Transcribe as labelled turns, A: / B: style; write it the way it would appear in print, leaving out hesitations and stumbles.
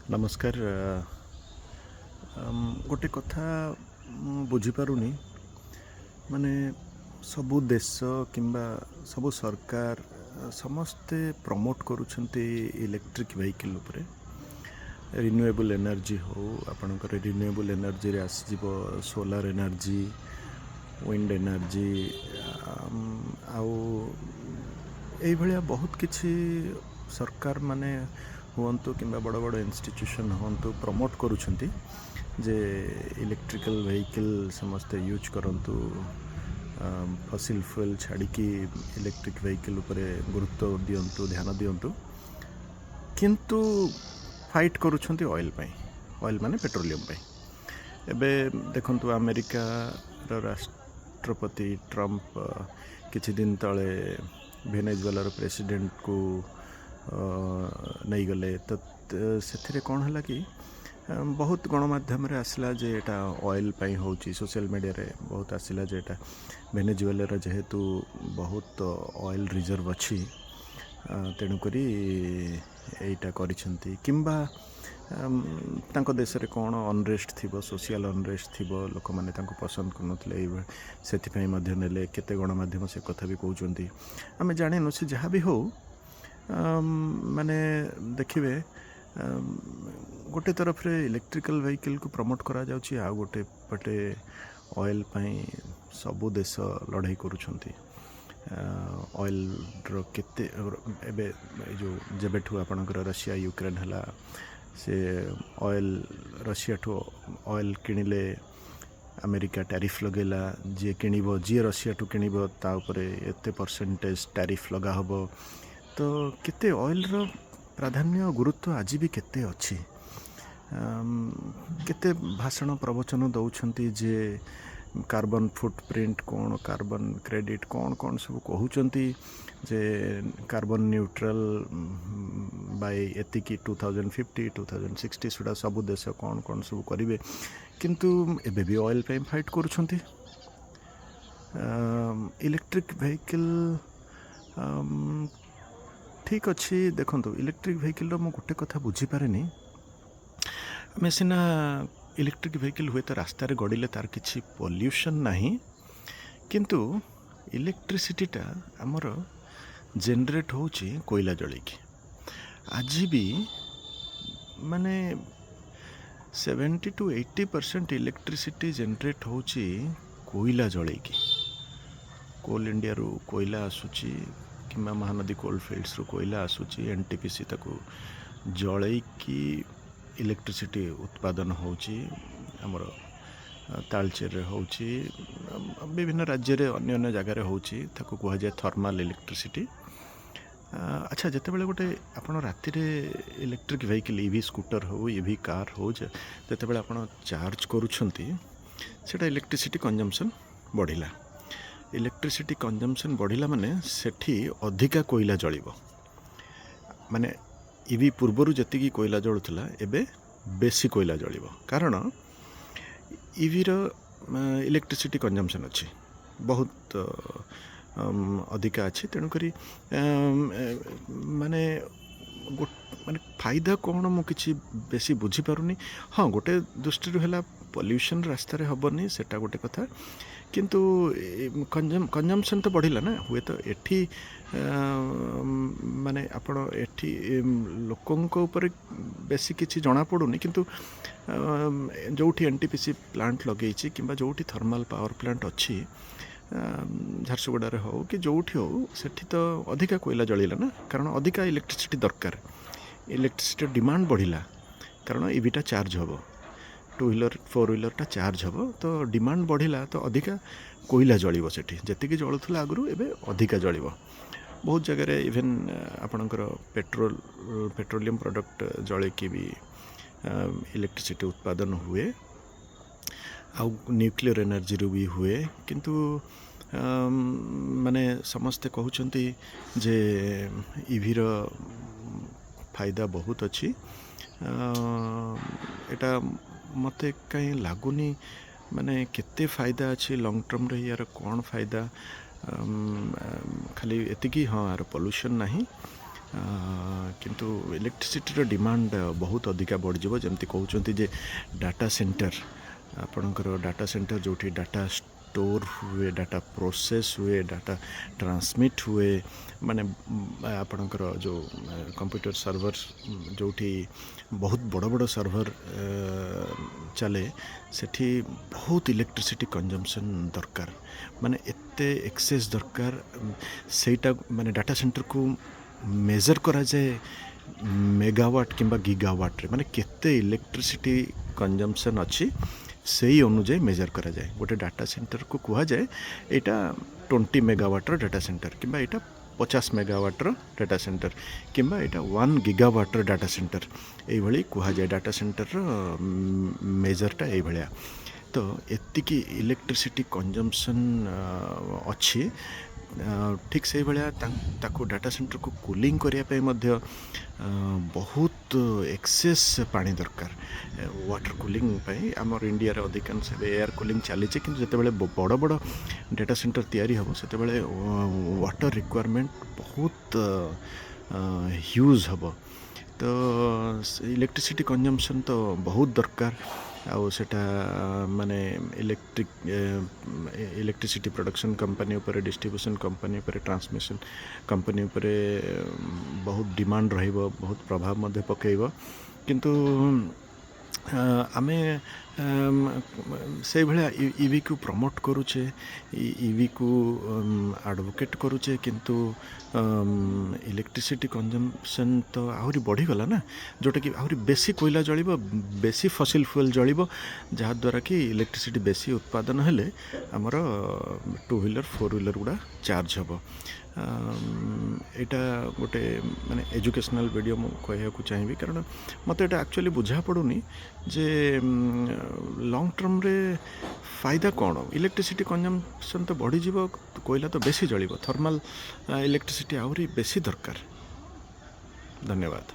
A: नमस्कार। गोटे कथा बुझीपारुनी माने सबु देश किंबा सबु सरकार समस्ते प्रमोट करुछंती इलेक्ट्रिक व्हीकल उपरे। रिन्यूएबल एनर्जी हो आपणकर रिन्यूएबल एनर्जी रे आसीजिवो सोलार एनर्जी, विंड एनर्जी, आउ एई भलिया बहुत किछि सरकार माने हुअंतु किंबा बड़ बड़ इंस्टीट्यूशन हुअंतु प्रमोट करुछंती जे इलेक्ट्रिकल व्हीकल समस्ते यूज करंतु, फसिल फ्यूल छाड़िकी इलेक्ट्रिक व्हीकल उपरे गुरुत्व दियंतु, ध्यान दियंतु। किंतु फाइट करुछंती ऑयल पई, ऑयल माने पेट्रोलियम पई। एबे देखंतु अमेरिका रो राष्ट्रपति ट्रंप किछि दिन तळे वेनेजुएलार प्रेसिडेंट को नहीं गले। तो से कौन है कि बहुत गणमाध्यम आसला जे एटा ऑयल पाई होची, सोशल मीडिया रे बहुत आसला जे एटा वेनेजुएला जेहेतु बहुत ऑयल रिजर्व अच्छी तेणुकरी एटा करिसेंती किंबा तांको देश रे कौन अनरेस्ट थिबो, सोशल अनरेस्ट थिबो, लोक माने तांको पसंद करनथले सेति पई मध्य नेले केते गणमाध्यम से कथा भी कहउचंती। आमे जानिनु से जहाँ भी हो माने देखिए गोटे तरफ रे इलेक्ट्रिकल व्हीकल को प्रमोट करा जाउची, आ गोटे पटे ऑयल पाई सबु देश लड़ाई करुछंती। ऑयल रो केते एबे जो जेबेठू आपनकर रशिया यूक्रेन हला से ऑयल रशिया ठू ऑयल किनिले अमेरिका टैरिफ लगेला, जे किनिबो जे रशिया ठू किनिबो ता उपरे एते परसेंटेज टैरिफ लगा हबो। तो केते ऑयल रो प्राधान्य गुरुत्व आज भी केते अच्छी। केते भाषण प्रवचन दौछंती जे कार्बन फुटप्रिंट कौन, कार्बन क्रेडिट कौन कौन सब कहउचंती जे कार्बन न्यूट्रल बाय एतिकी 2050 2060 सुडा सब देश कौन कौन सब करिवे, किंतु एबे भी ऑयल पे फाइट करुछंती। इलेक्ट्रिक व्हीकल ठीक अच्छी। देखो इलेक्ट्रिक व्हीकल मु गोटे कथा बुझी पारे नी, आमे सिना इलेक्ट्रिक व्हीकल हुए तो रास्तार गड़िले तार किसी पॉल्यूशन नहीं, किंतु इलेक्ट्रिसिटीटा आमर जेनरेट होची कोयला जलिकी। आज भी माने 70 to 80% इलेक्ट्रिसिटी जेनरेट होची कोयला जलिकी। कोल इंडिया रू कोयला आसुची किंबा महानदी कोल फील्ड्स रू कोयला आसुची, एनटीपीसी ताकू जलैकी इलेक्ट्रिसिटी उत्पादन होची। हमर तालचेर होची, विभिन्न राज्य रे अन्य अन्य जगह होची, ताकू कहा जाए थर्मल इलेक्ट्रिसिटी। अच्छा, जिते बड़े गोटे आपण राति रे इलेक्ट्रिक व्हीकल ईवी स्कूटर हो, ईवी कार हो, जिते बड़े आपण चार्ज करूछंती सेटा इलेक्ट्रिसिटी कंजम्पशन बढ़िला। इलेक्ट्रिसिटी कंजम्पशन बढ़िला माने सेठी अधिका कोयला जलिबो। माने ईवी पूर्वर जी कोयला जलुला एबे बेसी कोयला जलिबो, कारण ईवी रो इलेक्ट्रिसिटी कंजम्पशन अच्छी बहुत अधिका अच्छी। तेणुकरी माने माने फायदा कौन मु किसी बेसी बुझी पारुनी। हाँ, गोटे दृष्टि है पॉल्यूशन रास्तार हेनी, सेटा गोटे कथा, किंतु कंजम्पशन तो बढ़िला ना। हुए तो एठी माने आपण एठी लोकंक ऊपर बेसी किछि जना पड़ुनी, किंतु जोठी एनटीपीसी प्लांट लगेछि किंबा जोठी थर्मल पावर प्लांट अच्छी झारसुगुड़ा रे हो कि जोठी हो, सेठी तो अधिका कोयला जलिला ना, कारण अधिका इलेक्ट्रिसिटी दरकार। इलेक्ट्रिसिटी डिमांड बढ़िला कारण ईवीटा चार्ज हबो, टू व्हीलर फोर व्हीलरटा चार्ज हबो, तो डिमांड बढ़िला तो अधिका कोयला जलिबो। सेठी जेतिकी जलुथला आगु एबे अधिका जलिबो। बहुत जगह इवेन आपणकर पेट्रोलियम प्रोडक्ट जलिकी भी इलेक्ट्रिसिटी उत्पादन हुए, आउ न्यूक्लियर एनर्जी रू भी हुए, किंतु माने समस्ते कहउचंती जे ईवी रो फायदा बहुत अच्छी। एटा मते कहीं लागुनी माने केते फायदा अच्छी लॉन्ग टर्म रे, यार कौन फायदा खाली एतिकी। हाँ, यार पॉल्यूशन नहीं, କିନ୍ତୁ ଇଲେକ୍ଟ୍ରିସିଟିର ଡିମାଣ୍ଡ ବହୁତ ଅଧିକା ବଢ଼ିଯିବ। ଯେମିତି କହୁଛନ୍ତି ଯେ ଡାଟା ସେଣ୍ଟର, ଆପଣଙ୍କର ଡାଟା ସେଣ୍ଟର ଯେଉଁଠି ଡାଟା ଷ୍ଟୋର ହୁଏ, ଡାଟା ପ୍ରୋସେସ୍ ହୁଏ, ଡାଟା ଟ୍ରାନ୍ସମିଟ୍ ହୁଏ, ମାନେ ଆପଣଙ୍କର ଯେଉଁ କମ୍ପ୍ୟୁଟର ସର୍ଭର ଯେଉଁଠି ବହୁତ ବଡ଼ ବଡ଼ ସର୍ଭର ଚାଲେ, ସେଠି ବହୁତ ଇଲେକ୍ଟ୍ରିସିଟି କନଜମ୍ପସନ୍ ଦରକାର, ମାନେ ଏତେ ଏକ୍ସେସ୍ ଦରକାର। ସେଇଟା ମାନେ ଡାଟା ସେଣ୍ଟରକୁ मेजर कराए मेगावाट किंबा गीगावाट्रे, माने केते इलेक्ट्रिसिटी कंजम्पशन अच्छी से अनुजाई मेजर कराए। गोटे डाटा सेंटर को कह जाए यहाँ 20 मेगावाट्र डाटा सेंटर किंबा यहाँ 50 मेगावाट्र डाटा सेंटर किंबा यहाँ 1 गीगावाट्र डाटा सेंटर ये कह जाए। डाटा सेंटर मेजरटा ये तो एतिकी इलेक्ट्रिसिटी कंजम्पशन अच्छी। ठीक से भाया ताको डाटा सेंटर को कूलिंग करने बहुत एक्सेस पानी दरकार। वाटर कूलिंग आमर इंडिया रे अधिकांश एयर कूलिंग चली, किंतु जिते बड़ बड़ डाटा सेंटर तैयारी हम से वाटर रिक्वायरमेंट बहुत ह्यूज हम। तो इलेक्ट्रिसिटी कंजम्पशन तो बहुत दरकार। आउ सेटा माने इलेक्ट्रिसिटी प्रोडक्शन कंपनी उपर, डिस्ट्रीब्यूशन कंपनी उपर, ट्रांसमिशन कंपनी उपर बहुत डिमांड रहिबो, बहुत प्रभाव मध्य पकेइबो। किंतु आमे से भाया ईवी को प्रमोट करुचे, ईवी को एडवोकेट करुचे, किंतु इलेक्ट्रिसिटी कंजम्पशन तो आहरी बढ़ीगला ना, जोटा कि आहरी बेसी कोयला जलिबो, बेसी फसिल फ्यूल जलिबो, जहाँद्वारा कि इलेक्ट्रिसिटी बेसी उत्पादन हेले आमर 2 व्हीलर 4 व्हीलर गुड़ा चार्ज हम। यहाँ गोटे माने एजुकेशनल वीडियो मु कहूँ चाहिए, कारण मत ये एक्चुअली बुझा पड़ूनी जे लॉन्ग टर्म रे फायदा कौन। इलेक्ट्रिसिटी कंजम्पशन तो बढ़ी जीवो, कोयला तो बेसी जलिबो, थर्मल इलेक्ट्रिसिटी आहरी बेसी दरकार। धन्यवाद।